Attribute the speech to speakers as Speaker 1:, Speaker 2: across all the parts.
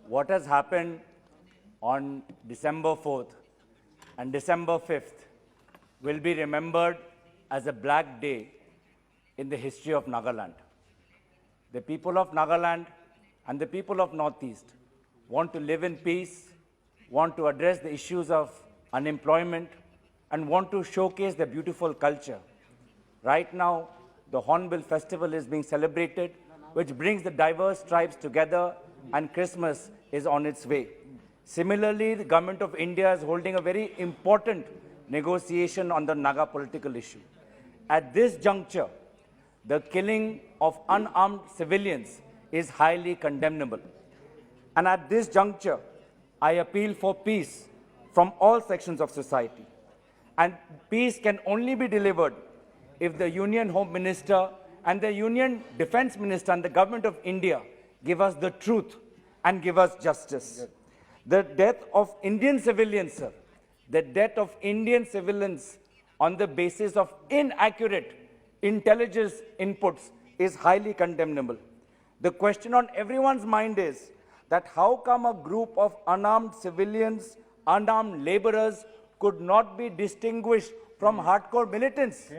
Speaker 1: what has happened on December 4th and December 5th will be remembered as a black day in the history of Nagaland. The people of Nagaland and the people of Northeast want to live in peace, want to address the issues of unemployment, and want to showcase their beautiful culture. Right now, the Hornbill Festival is being celebrated, which brings the diverse tribes together, and Christmas is on its way. Similarly, the Government of India is holding a very important negotiation on the Naga political issue. At this juncture, the killing of unarmed civilians is highly condemnable. And at this juncture, I appeal for peace from all sections of society. And peace can only be delivered if the Union Home Minister and the Union Defence Minister and the Government of India give us the truth and give us justice. Yes. The death of Indian civilians, sir, the death of Indian civilians on the basis of inaccurate intelligence inputs is highly condemnable. The question on everyone's mind is that how come a group of unarmed civilians, unarmed laborers could not be distinguished from hardcore militants?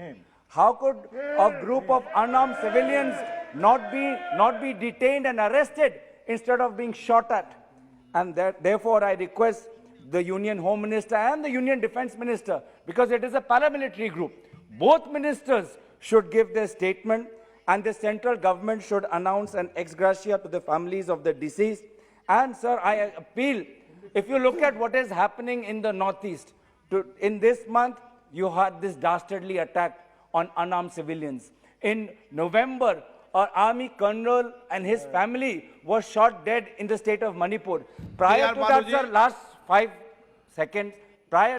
Speaker 1: How could a group of unarmed civilians not be detained and arrested instead of being shot at? And therefore, I request the Union Home Minister and the Union Defence Minister, because it is a paramilitary group, both ministers should give their statement, and the central government should announce an ex gratia to the families of the deceased. And sir, I appeal, if you look at what is happening in the Northeast, in this month, you had this dastardly attack on unarmed civilians. In November, an army colonel and his family was shot dead in the state of Manipur. Prior to that, sir, last 5 seconds, prior